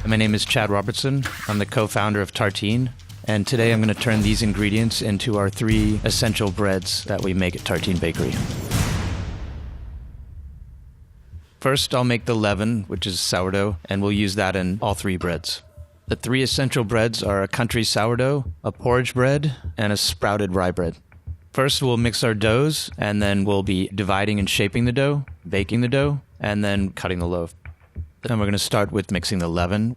My name is Chad Robertson. I'm the co-founder of Tartine, and today I'm going to turn these ingredients into our 3 essential breads that we make at Tartine Bakery. First, I'll make the leaven, which is sourdough, and we'll use that in all 3 breads. The 3 essential breads are a country sourdough, a porridge bread, and a sprouted rye bread. First, we'll mix our doughs, and then we'll be dividing and shaping the dough, baking the dough, and then cutting the loaf. Then we're going to start with mixing the leaven.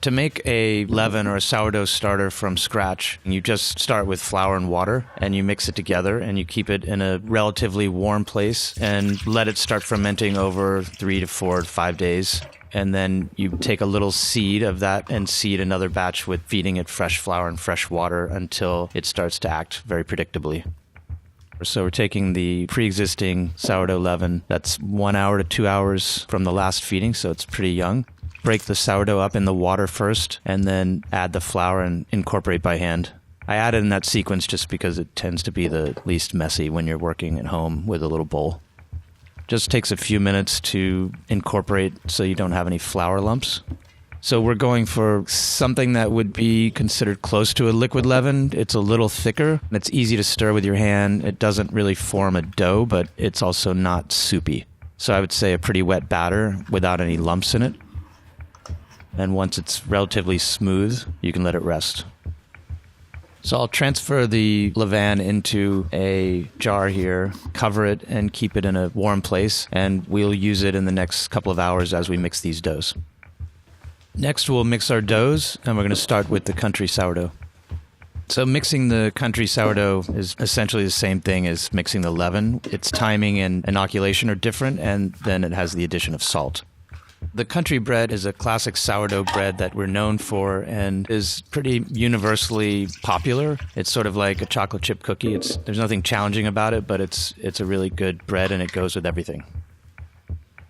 To make a leaven or a sourdough starter from scratch, you just start with flour and water, and you mix it together, and you keep it in a relatively warm place, and let it start fermenting over 3 to 4 to 5 days. And then you take a little seed of that and seed another batch with feeding it fresh flour and fresh water until it starts to act very predictably. So we're taking the pre-existing sourdough leaven that's 1 hour to 2 hours from the last feeding, so it's pretty young. Break the sourdough up in the water first, and then add the flour and incorporate by hand. I add it in that sequence just because it tends to be the least messy when you're working at home with a little bowl. Just takes a few minutes to incorporate so you don't have any flour lumps. So we're going for something that would be considered close to a liquid leaven. It's a little thicker. It's easy to stir with your hand. It doesn't really form a dough, but it's also not soupy. So I would say a pretty wet batter without any lumps in it. And once it's relatively smooth, you can let it rest. So I'll transfer the leaven into a jar here, cover it, and keep it in a warm place, and we'll use it in the next couple of hours as we mix these doughs. Next, we'll mix our doughs, and we're going to start with the country sourdough. So mixing the country sourdough is essentially the same thing as mixing the leaven. Its timing and inoculation are different, and then it has the addition of salt. The country bread is a classic sourdough bread that we're known for and is pretty universally popular. It's sort of like a chocolate chip cookie. There's nothing challenging about it, but it's a really good bread and it goes with everything.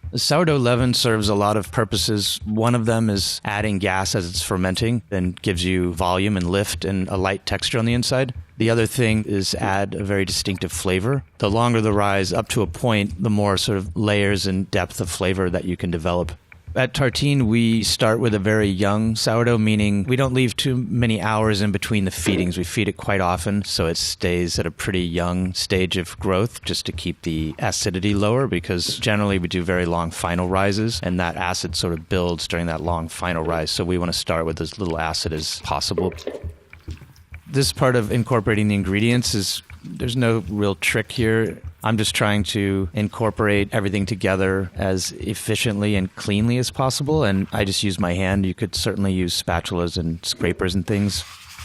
The sourdough leaven serves a lot of purposes. One of them is adding gas as it's fermenting, then gives you volume and lift and a light texture on the inside. The other thing is add a very distinctive flavor. The longer the rise, up to a point, the more sort of layers and depth of flavor that you can develop. At Tartine, we start with a very young sourdough, meaning we don't leave too many hours in between the feedings. We feed it quite often, so it stays at a pretty young stage of growth just to keep the acidity lower, because generally we do very long final rises, and that acid sort of builds during that long final rise, so we want to start with as little acid as possible. This part of incorporating the ingredients there's no real trick here. I'm just trying to incorporate everything together as efficiently and cleanly as possible, and I just use my hand. You could certainly use spatulas and scrapers and things.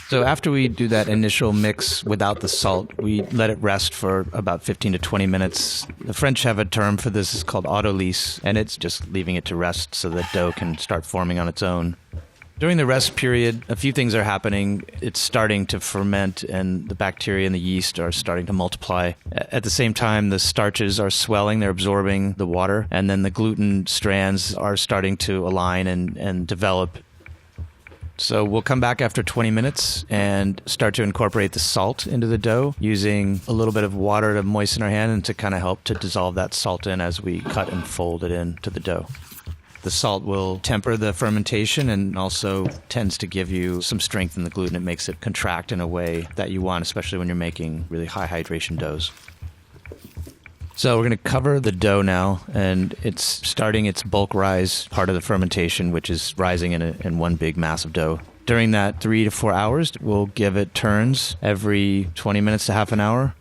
So after we do that initial mix without the salt, we let it rest for about 15 to 20 minutes. The French have a term for this. It's called autolyse, and it's just leaving it to rest so that dough can start forming on its own. During the rest period, a few things are happening. It's starting to ferment, and the bacteria and the yeast are starting to multiply. At the same time, the starches are swelling, they're absorbing the water, and then the gluten strands are starting to align and develop. So we'll come back after 20 minutes and start to incorporate the salt into the dough, using a little bit of water to moisten our hand and to kind of help to dissolve that salt in as we cut and fold it into the dough. The salt will temper the fermentation and also tends to give you some strength in the gluten. It makes it contract in a way that you want, especially when you're making really high hydration doughs. So we're going to cover the dough now, and it's starting its bulk rise part of the fermentation, which is rising in one big mass of dough. During that 3 to 4 hours, we'll give it turns every 20 minutes to half an hour.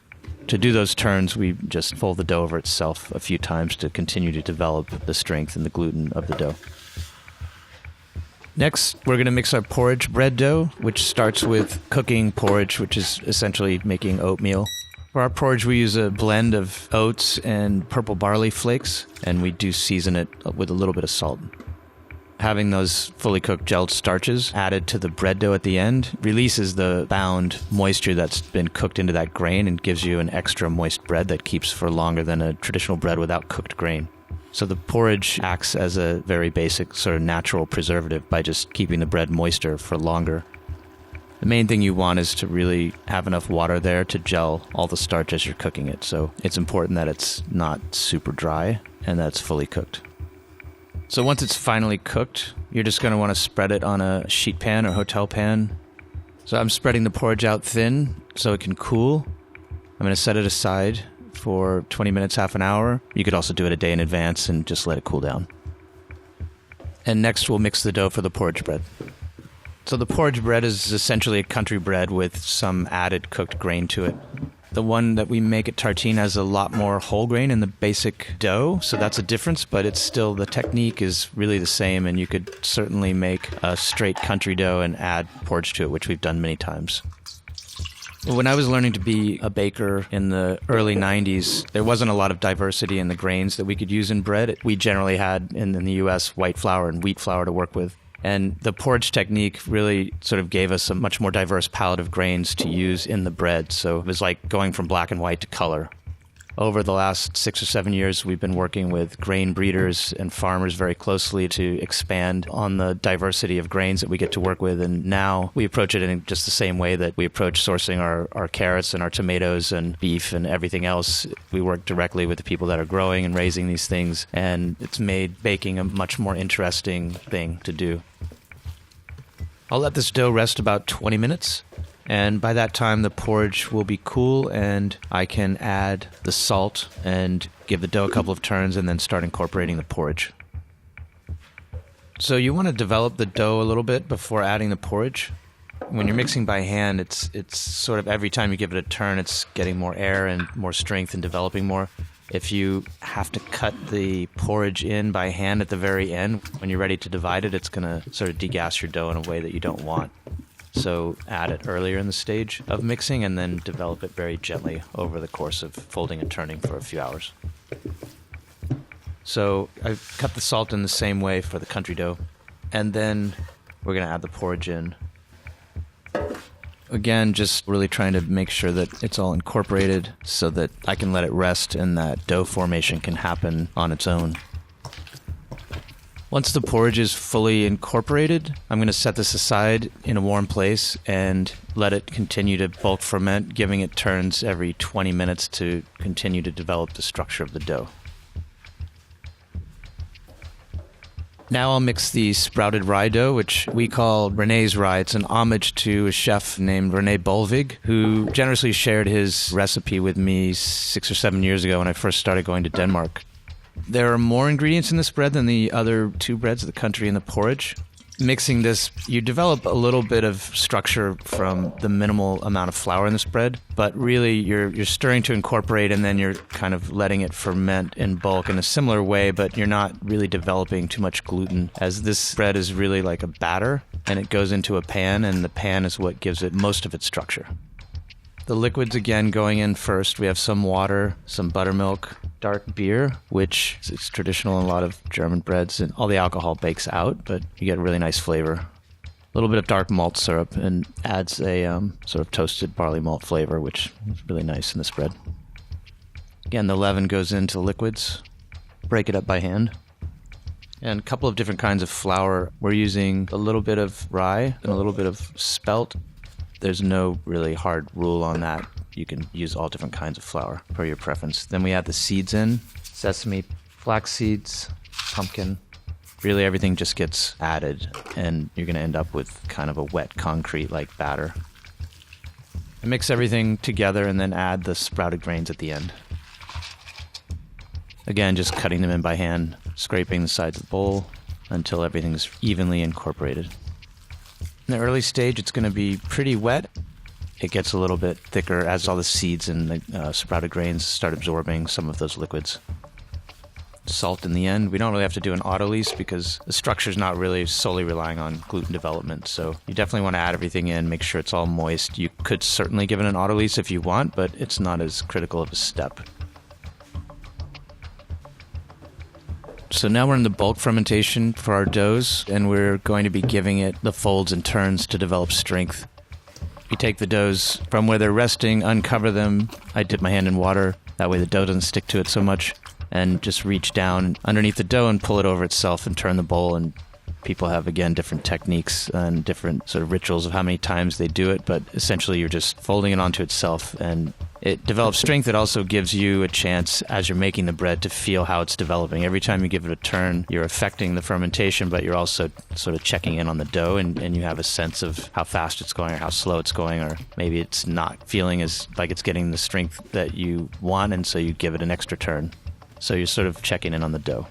To do those turns, we just fold the dough over itself a few times to continue to develop the strength and the gluten of the dough. Next, we're going to mix our porridge bread dough, which starts with cooking porridge, which is essentially making oatmeal. For our porridge, we use a blend of oats and purple barley flakes, and we do season it with a little bit of salt. Having those fully cooked gelled starches added to the bread dough at the end releases the bound moisture that's been cooked into that grain and gives you an extra moist bread that keeps for longer than a traditional bread without cooked grain. So the porridge acts as a very basic sort of natural preservative by just keeping the bread moister for longer. The main thing you want is to really have enough water there to gel all the starch as you're cooking it. So it's important that it's not super dry and that it's fully cooked. So once it's finally cooked, you're just going to want to spread it on a sheet pan or hotel pan. So I'm spreading the porridge out thin so it can cool. I'm going to set it aside for 20 minutes, half an hour. You could also do it a day in advance and just let it cool down. And next we'll mix the dough for the porridge bread. So the porridge bread is essentially a country bread with some added cooked grain to it. The one that we make at Tartine has a lot more whole grain in the basic dough, so that's a difference, but it's still, the technique is really the same, and you could certainly make a straight country dough and add porridge to it, which we've done many times. When I was learning to be a baker in the early 90s, there wasn't a lot of diversity in the grains that we could use in bread. We generally had, in the U.S., white flour and wheat flour to work with. And the porridge technique really sort of gave us a much more diverse palette of grains to use in the bread. So it was like going from black and white to color. Over the last 6 or 7 years, we've been working with grain breeders and farmers very closely to expand on the diversity of grains that we get to work with. And now we approach it in just the same way that we approach sourcing our carrots and our tomatoes and beef and everything else. We work directly with the people that are growing and raising these things, and it's made baking a much more interesting thing to do. I'll let this dough rest about 20 minutes. And by that time, the porridge will be cool, and I can add the salt and give the dough a couple of turns and then start incorporating the porridge. So you want to develop the dough a little bit before adding the porridge. When you're mixing by hand, it's sort of every time you give it a turn, it's getting more air and more strength and developing more. If you have to cut the porridge in by hand at the very end, when you're ready to divide it, it's going to sort of degas your dough in a way that you don't want. So add it earlier in the stage of mixing and then develop it very gently over the course of folding and turning for a few hours. So I've cut the salt in the same way for the country dough. And then we're going to add the porridge in. Again, just really trying to make sure that it's all incorporated so that I can let it rest and that dough formation can happen on its own. Once the porridge is fully incorporated, I'm going to set this aside in a warm place and let it continue to bulk ferment, giving it turns every 20 minutes to continue to develop the structure of the dough. Now I'll mix the sprouted rye dough, which we call René's rye. It's an homage to a chef named René Bolvig, who generously shared his recipe with me 6 or 7 years ago when I first started going to Denmark. There are more ingredients in this bread than the other two breads, the country and the porridge. Mixing this, you develop a little bit of structure from the minimal amount of flour in this bread, but really you're stirring to incorporate, and then you're kind of letting it ferment in bulk in a similar way, but you're not really developing too much gluten, as this bread is really like a batter, and it goes into a pan, and the pan is what gives it most of its structure. The liquids, again, going in first. We have some water, some buttermilk, dark beer, which is traditional in a lot of German breads, and all the alcohol bakes out, but you get a really nice flavor. A little bit of dark malt syrup and adds a sort of toasted barley malt flavor, which is really nice in this bread. Again, the leaven goes into the liquids. Break it up by hand. And a couple of different kinds of flour. We're using a little bit of rye and a little bit of spelt. There's no really hard rule on that. You can use all different kinds of flour per your preference. Then we add the seeds in, sesame, flax seeds, pumpkin. Really everything just gets added, and you're going to end up with kind of a wet concrete-like batter. I mix everything together and then add the sprouted grains at the end. Again, just cutting them in by hand, scraping the sides of the bowl until everything's evenly incorporated. In the early stage, it's going to be pretty wet. It gets a little bit thicker as all the seeds and the sprouted grains start absorbing some of those liquids. Salt in the end. We don't really have to do an autolyse because the structure's not really solely relying on gluten development. So you definitely want to add everything in, make sure it's all moist. You could certainly give it an autolyse if you want, but it's not as critical of a step. So now we're in the bulk fermentation for our doughs, and we're going to be giving it the folds and turns to develop strength. You take the doughs from where they're resting, uncover them. I dip my hand in water. That way the dough doesn't stick to it so much. And just reach down underneath the dough and pull it over itself and turn the bowl. And people have, again, different techniques and different sort of rituals of how many times they do it. But essentially you're just folding it onto itself and It develops strength. It also gives you a chance, as you're making the bread, to feel how it's developing. Every time you give it a turn, you're affecting the fermentation, but you're also sort of checking in on the dough, and you have a sense of how fast it's going or how slow it's going, or maybe it's not feeling as like it's getting the strength that you want, and so you give it an extra turn. So you're sort of checking in on the dough.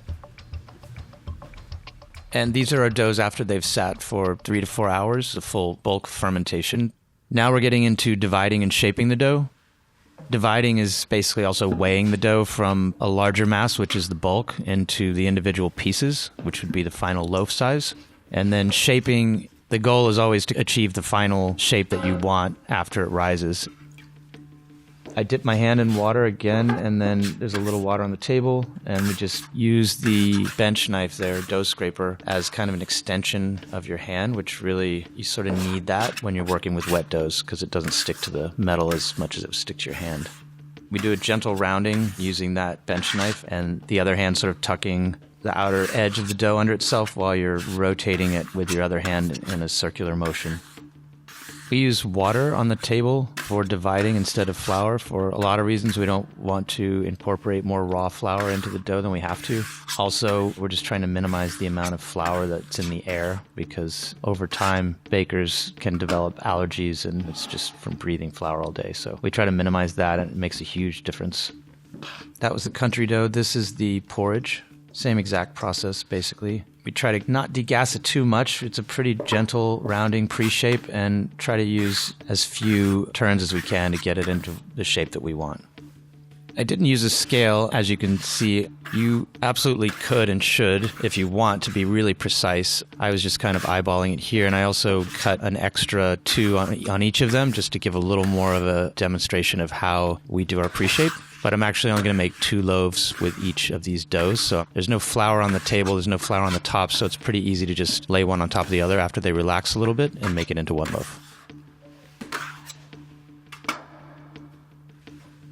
And these are our doughs after they've sat for 3 to 4 hours, a full bulk fermentation. Now we're getting into dividing and shaping the dough. Dividing is basically also weighing the dough from a larger mass, which is the bulk, into the individual pieces, which would be the final loaf size. And then shaping, the goal is always to achieve the final shape that you want after it rises. I dip my hand in water again, and then there's a little water on the table, and we just use the bench knife there, dough scraper, as kind of an extension of your hand, which really, you sort of need that when you're working with wet doughs because it doesn't stick to the metal as much as it would stick to your hand. We do a gentle rounding using that bench knife, and the other hand sort of tucking the outer edge of the dough under itself while you're rotating it with your other hand in a circular motion. We use water on the table for dividing instead of flour for a lot of reasons. We don't want to incorporate more raw flour into the dough than we have to. Also, we're just trying to minimize the amount of flour that's in the air because over time, bakers can develop allergies and it's just from breathing flour all day. So we try to minimize that and it makes a huge difference. That was the country dough. This is the porridge. Same exact process, basically. We try to not degas it too much. It's a pretty gentle rounding pre-shape and try to use as few turns as we can to get it into the shape that we want. I didn't use a scale. As you can see, you absolutely could and should if you want to be really precise. I was just kind of eyeballing it here, and I also cut an extra 2 on each of them just to give a little more of a demonstration of how we do our pre-shape. But I'm actually only going to make 2 loaves with each of these doughs. So there's no flour on the table, there's no flour on the top, so it's pretty easy to just lay one on top of the other after they relax a little bit and make it into one loaf.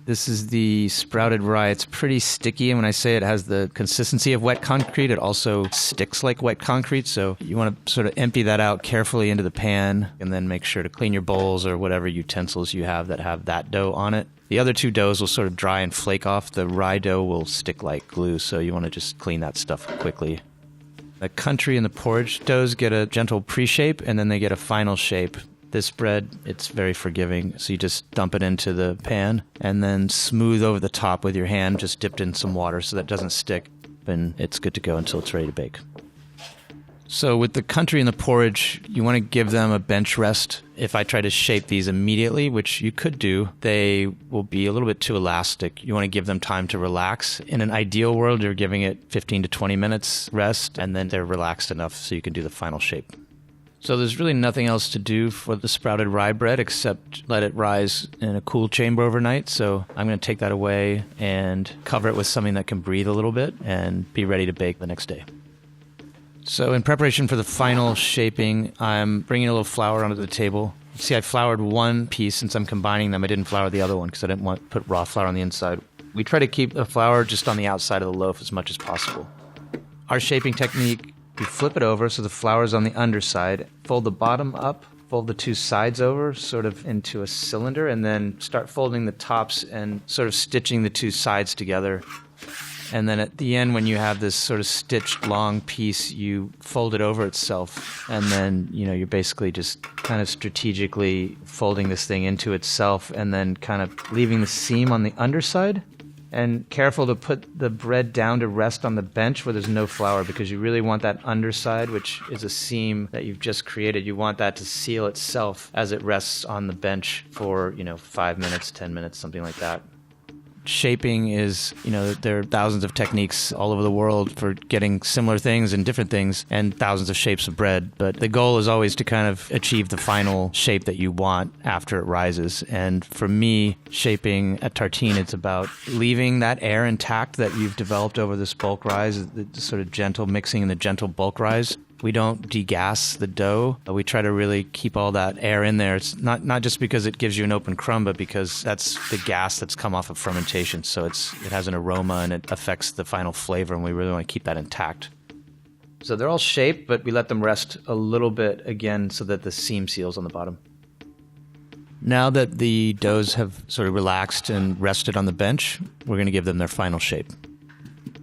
This is the sprouted rye. It's pretty sticky, and when I say it has the consistency of wet concrete, it also sticks like wet concrete, so you want to sort of empty that out carefully into the pan, and then make sure to clean your bowls or whatever utensils you have that have that dough on it. The other 2 doughs will sort of dry and flake off. The rye dough will stick like glue, so you want to just clean that stuff quickly. The country and the porridge doughs get a gentle pre-shape, and then they get a final shape. This bread, it's very forgiving, so you just dump it into the pan and then smooth over the top with your hand, just dipped in some water so that it doesn't stick, and it's good to go until it's ready to bake. So with the country and the porridge, you want to give them a bench rest. If I try to shape these immediately, which you could do, they will be a little bit too elastic. You want to give them time to relax. In an ideal world, you're giving it 15 to 20 minutes rest, and then they're relaxed enough so you can do the final shape. So there's really nothing else to do for the sprouted rye bread except let it rise in a cool chamber overnight. So I'm going to take that away and cover it with something that can breathe a little bit and be ready to bake the next day. So in preparation for the final shaping, I'm bringing a little flour onto the table. See, I floured one piece. Since I'm combining them, I didn't flour the other one because I didn't want to put raw flour on the inside. We try to keep the flour just on the outside of the loaf as much as possible. Our shaping technique, you flip it over so the flour is on the underside, fold the bottom up, fold the 2 sides over sort of into a cylinder, and then start folding the tops and sort of stitching the 2 sides together. And then at the end, when you have this sort of stitched long piece, you fold it over itself. And then, you're basically just kind of strategically folding this thing into itself and then kind of leaving the seam on the underside. And careful to put the bread down to rest on the bench where there's no flour, because you really want that underside, which is a seam that you've just created. You want that to seal itself as it rests on the bench for, 5 minutes, 10 minutes, something like that. Shaping is, there are thousands of techniques all over the world for getting similar things and different things and thousands of shapes of bread. But the goal is always to kind of achieve the final shape that you want after it rises. And for me, shaping at Tartine, it's about leaving that air intact that you've developed over this bulk rise, the sort of gentle mixing and the gentle bulk rise. We don't degas the dough. We try to really keep all that air in there. It's not just because it gives you an open crumb, but because that's the gas that's come off of fermentation. So it has an aroma and it affects the final flavor, and we really want to keep that intact. So they're all shaped, but we let them rest a little bit again so that the seam seals on the bottom. Now that the doughs have sort of relaxed and rested on the bench, we're going to give them their final shape.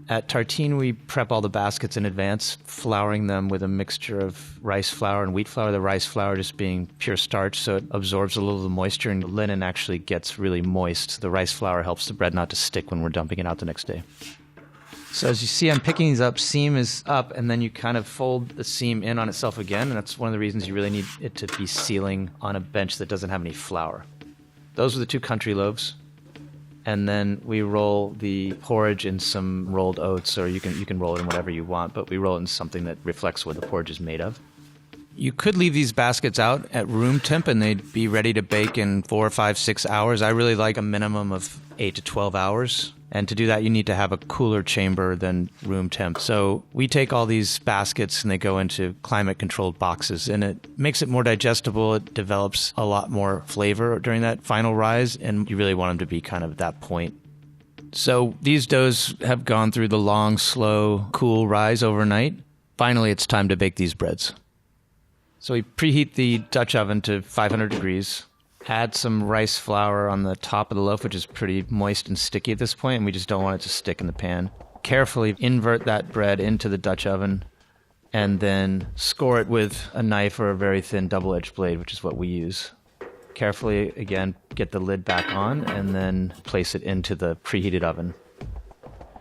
At Tartine, we prep all the baskets in advance, flouring them with a mixture of rice flour and wheat flour, the rice flour just being pure starch, so it absorbs a little of the moisture, and the linen actually gets really moist. The rice flour helps the bread not to stick when we're dumping it out the next day. So as you see, I'm picking these up, seam is up, and then you kind of fold the seam in on itself again, and that's one of the reasons you really need it to be sealing on a bench that doesn't have any flour. Those are the 2 country loaves. And then we roll the porridge in some rolled oats, or you can roll it in whatever you want, but we roll it in something that reflects what the porridge is made of. You could leave these baskets out at room temp and they'd be ready to bake in 4, 5, 6 hours. I really like a minimum of 8 to 12 hours. And to do that, you need to have a cooler chamber than room temp. So we take all these baskets and they go into climate-controlled boxes. And it makes it more digestible. It develops a lot more flavor during that final rise. And you really want them to be kind of at that point. So these doughs have gone through the long, slow, cool rise overnight. Finally, it's time to bake these breads. So we preheat the Dutch oven to 500 degrees. Add some rice flour on the top of the loaf, which is pretty moist and sticky at this point, and we just don't want it to stick in the pan. Carefully invert that bread into the Dutch oven, and then score it with a knife or a very thin double-edged blade, which is what we use. Carefully, again, get the lid back on, and then place it into the preheated oven.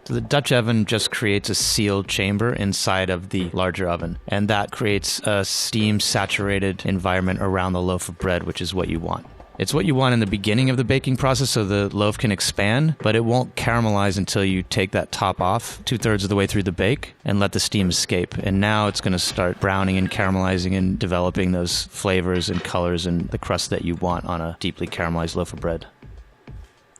So the Dutch oven just creates a sealed chamber inside of the larger oven, and that creates a steam-saturated environment around the loaf of bread, which is what you want. It's what you want in the beginning of the baking process so the loaf can expand, but it won't caramelize until you take that top off 2/3 of the way through the bake and let the steam escape. And now it's going to start browning and caramelizing and developing those flavors and colors and the crust that you want on a deeply caramelized loaf of bread.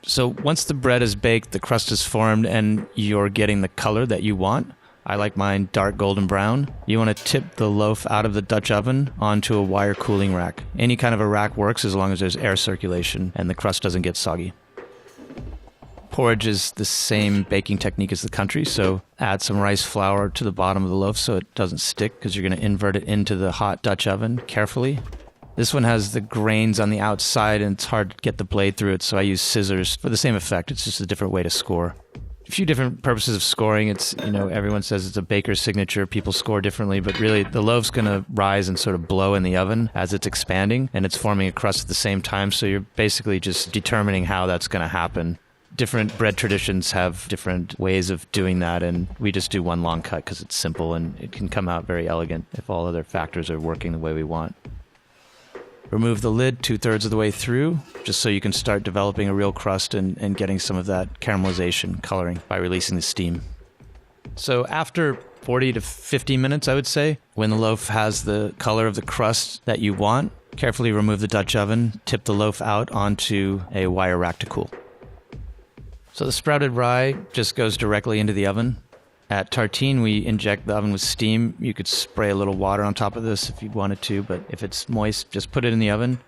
So once the bread is baked, the crust is formed, and you're getting the color that you want. I like mine dark golden brown. You want to tip the loaf out of the Dutch oven onto a wire cooling rack. Any kind of a rack works as long as there's air circulation and the crust doesn't get soggy. Porridge is the same baking technique as the country, so add some rice flour to the bottom of the loaf so it doesn't stick, because you're going to invert it into the hot Dutch oven carefully. This one has the grains on the outside and it's hard to get the blade through it, so I use scissors for the same effect. It's just a different way to score. A few different purposes of scoring. It's, everyone says it's a baker's signature. People score differently, but really the loaf's going to rise and sort of blow in the oven as it's expanding, and it's forming a crust at the same time, so you're basically just determining how that's going to happen. Different bread traditions have different ways of doing that, and we just do one long cut because it's simple and it can come out very elegant if all other factors are working the way we want. Remove the lid 2/3 of the way through, just so you can start developing a real crust and getting some of that caramelization coloring by releasing the steam. So after 40 to 50 minutes, I would say, when the loaf has the color of the crust that you want, carefully remove the Dutch oven, tip the loaf out onto a wire rack to cool. So the sprouted rye just goes directly into the oven. At Tartine, we inject the oven with steam. You could spray a little water on top of this if you wanted to, but if it's moist, just put it in the oven.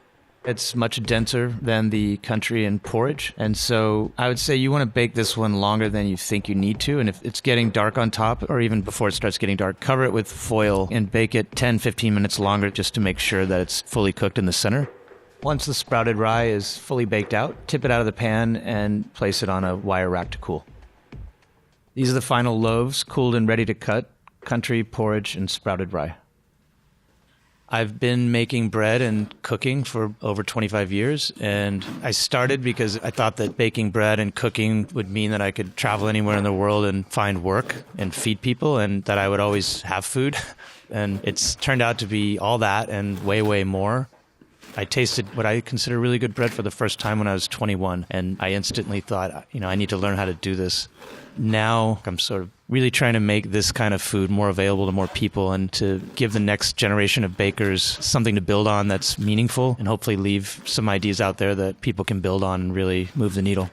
It's much denser than the country and porridge, and so I would say you want to bake this one longer than you think you need to, and if it's getting dark on top, or even before it starts getting dark, cover it with foil and bake it 10-15 minutes longer just to make sure that it's fully cooked in the center. Once the sprouted rye is fully baked out, tip it out of the pan and place it on a wire rack to cool. These are the final loaves, cooled and ready to cut: country, porridge, and sprouted rye. I've been making bread and cooking for over 25 years, and I started because I thought that baking bread and cooking would mean that I could travel anywhere in the world and find work and feed people, and that I would always have food. And it's turned out to be all that and way, way more. I tasted what I consider really good bread for the first time when I was 21, and I instantly thought, I need to learn how to do this. Now I'm sort of really trying to make this kind of food more available to more people and to give the next generation of bakers something to build on that's meaningful, and hopefully leave some ideas out there that people can build on and really move the needle.